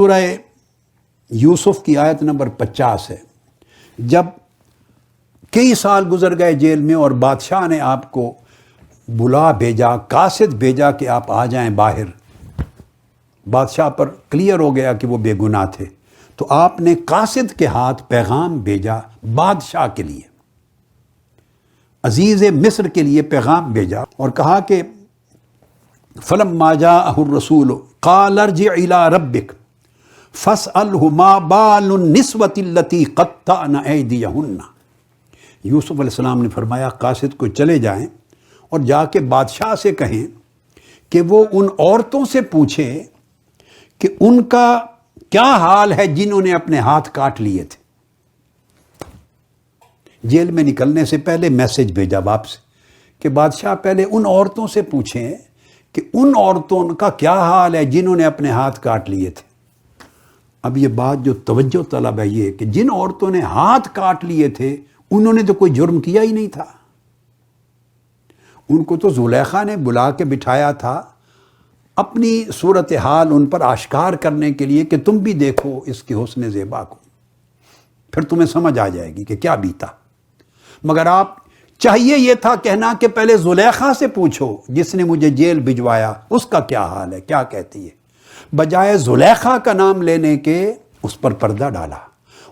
سورہ یوسف کی آیت نمبر 50 ہے۔ جب کئی سال گزر گئے جیل میں اور بادشاہ نے آپ کو بلا بھیجا، قاصد بھیجا کہ آپ آ جائیں باہر، بادشاہ پر کلیئر ہو گیا کہ وہ بے گناہ تھے، تو آپ نے قاصد کے ہاتھ پیغام بھیجا بادشاہ کے لیے، عزیز مصر کے لیے پیغام بھیجا اور کہا کہ فلما جاءہ الرسول قال ارجع الى ربک فاسألہ ما بال النسوۃ اللتی قطعن ایدیہن۔ یوسف علیہ السلام نے فرمایا قاصد کو چلے جائیں اور جا کے بادشاہ سے کہیں کہ وہ ان عورتوں سے پوچھے کہ ان کا کیا حال ہے جنہوں نے اپنے ہاتھ کاٹ لیے تھے۔ جیل میں نکلنے سے پہلے میسج بھیجا واپس کہ بادشاہ پہلے ان عورتوں سے پوچھیں کہ ان عورتوں کا کیا حال ہے جنہوں نے اپنے ہاتھ کاٹ لیے تھے۔ اب یہ بات جو توجہ طلب ہے یہ کہ جن عورتوں نے ہاتھ کاٹ لیے تھے انہوں نے تو کوئی جرم کیا ہی نہیں تھا، ان کو تو زلیخا نے بلا کے بٹھایا تھا اپنی صورتحال ان پر آشکار کرنے کے لیے کہ تم بھی دیکھو اس کے حسن زیبا کو، پھر تمہیں سمجھ آ جائے گی کہ کیا بیتا۔ مگر آپ چاہیے یہ تھا کہنا کہ پہلے زلیخا سے پوچھو جس نے مجھے جیل بھجوایا اس کا کیا حال ہے، کیا کہتی ہے، بجائے زلیخا کا نام لینے کے اس پر پردہ ڈالا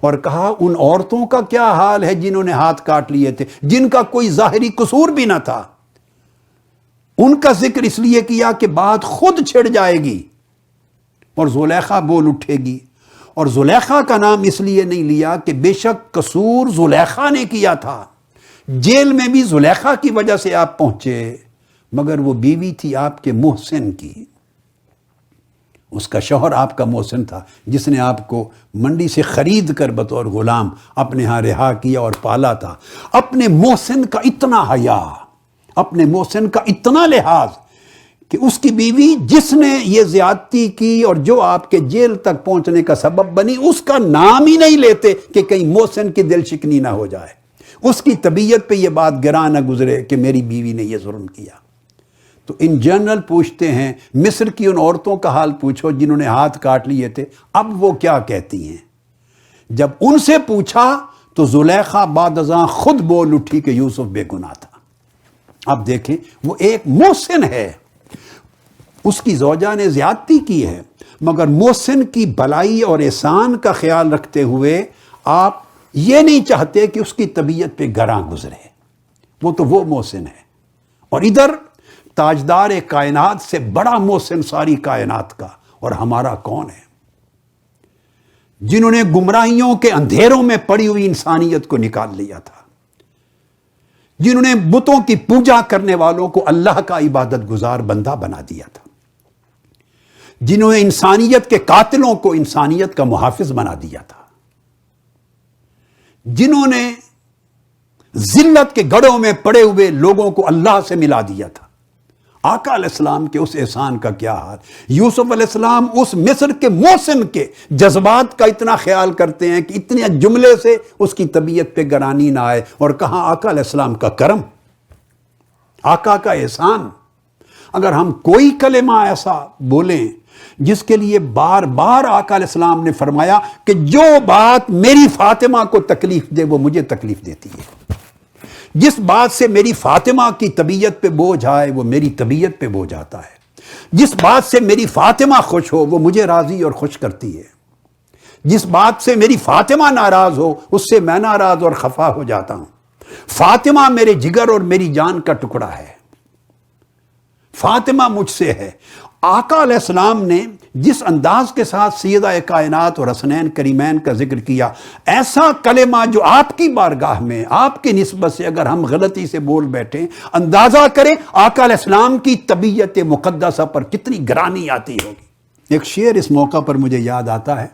اور کہا ان عورتوں کا کیا حال ہے جنہوں نے ہاتھ کاٹ لیے تھے، جن کا کوئی ظاہری قصور بھی نہ تھا۔ ان کا ذکر اس لیے کیا کہ بات خود چھڑ جائے گی اور زلیخا بول اٹھے گی، اور زلیخا کا نام اس لیے نہیں لیا کہ بے شک قصور زلیخا نے کیا تھا، جیل میں بھی زلیخا کی وجہ سے آپ پہنچے، مگر وہ بیوی تھی آپ کے محسن کی، اس کا شوہر آپ کا محسن تھا جس نے آپ کو منڈی سے خرید کر بطور غلام اپنے ہاں رہا کیا اور پالا تھا۔ اپنے محسن کا اتنا حیا، اپنے محسن کا اتنا لحاظ کہ اس کی بیوی جس نے یہ زیادتی کی اور جو آپ کے جیل تک پہنچنے کا سبب بنی اس کا نام ہی نہیں لیتے کہ کہیں محسن کی دل شکنی نہ ہو جائے، اس کی طبیعت پہ یہ بات گراں نہ گزرے کہ میری بیوی نے یہ ظلم کیا۔ تو ان جنرل پوچھتے ہیں مصر کی ان عورتوں کا حال پوچھو جنہوں نے ہاتھ کاٹ لیے تھے، اب وہ کیا کہتی ہیں۔ جب ان سے پوچھا تو زلیخا بعد ازاں خود بول اٹھی کہ یوسف بے گناہ تھا۔ اب دیکھیں وہ ایک محسن ہے، اس کی زوجہ نے زیادتی کی ہے، مگر محسن کی بھلائی اور احسان کا خیال رکھتے ہوئے آپ یہ نہیں چاہتے کہ اس کی طبیعت پہ گراں گزرے، وہ تو وہ محسن ہے۔ اور ادھر تاجدار کائنات سے بڑا محسن ساری کائنات کا اور ہمارا کون ہے، جنہوں نے گمراہیوں کے اندھیروں میں پڑی ہوئی انسانیت کو نکال لیا تھا، جنہوں نے بتوں کی پوجا کرنے والوں کو اللہ کا عبادت گزار بندہ بنا دیا تھا، جنہوں نے انسانیت کے قاتلوں کو انسانیت کا محافظ بنا دیا تھا، جنہوں نے ذلت کے گڑھوں میں پڑے ہوئے لوگوں کو اللہ سے ملا دیا تھا۔ آقا علیہ السلام کے اس احسان کا کیا حال۔ یوسف علیہ السلام اس مصر کے محسن کے جذبات کا اتنا خیال کرتے ہیں کہ اتنے جملے سے اس کی طبیعت پہ گرانی نہ آئے، اور کہاں آقا علیہ السلام کا کرم، آقا کا احسان۔ اگر ہم کوئی کلمہ ایسا بولیں جس کے لیے بار بار آقا علیہ السلام نے فرمایا کہ جو بات میری فاطمہ کو تکلیف دے وہ مجھے تکلیف دیتی ہے، جس بات سے میری فاطمہ کی طبیعت پہ بوجھ آئے وہ میری طبیعت پہ بوجھ آتا ہے، جس بات سے میری فاطمہ خوش ہو وہ مجھے راضی اور خوش کرتی ہے، جس بات سے میری فاطمہ ناراض ہو اس سے میں ناراض اور خفا ہو جاتا ہوں۔ فاطمہ میرے جگر اور میری جان کا ٹکڑا ہے، فاطمہ مجھ سے ہے۔ آقا علیہ السلام نے جس انداز کے ساتھ سیدہ کائنات اور حسنین کریمین کا ذکر کیا، ایسا کلمہ جو آپ کی بارگاہ میں آپ کی نسبت سے اگر ہم غلطی سے بول بیٹھیں، اندازہ کریں آقا علیہ السلام کی طبیعت مقدسہ پر کتنی گرانی آتی ہوگی۔ ایک شعر اس موقع پر مجھے یاد آتا ہے،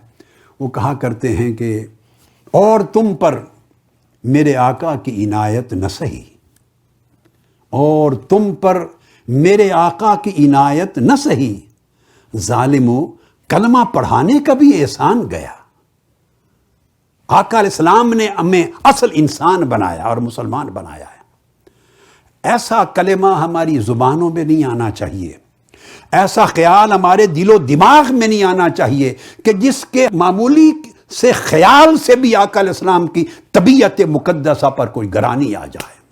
وہ کہا کرتے ہیں کہ اور تم پر میرے آقا کی عنایت نہ سہی، اور تم پر میرے آقا کی عنایت نہ سہی، ظالمو کلمہ پڑھانے کا بھی احسان گیا۔ آقا علیہ السلام نے ہمیں اصل انسان بنایا اور مسلمان بنایا ہے۔ ایسا کلمہ ہماری زبانوں میں نہیں آنا چاہیے ایسا خیال ہمارے دل و دماغ میں نہیں آنا چاہیے کہ جس کے معمولی سے خیال سے بھی آقا علیہ السلام کی طبیعت مقدسہ پر کوئی گرانی آ جائے۔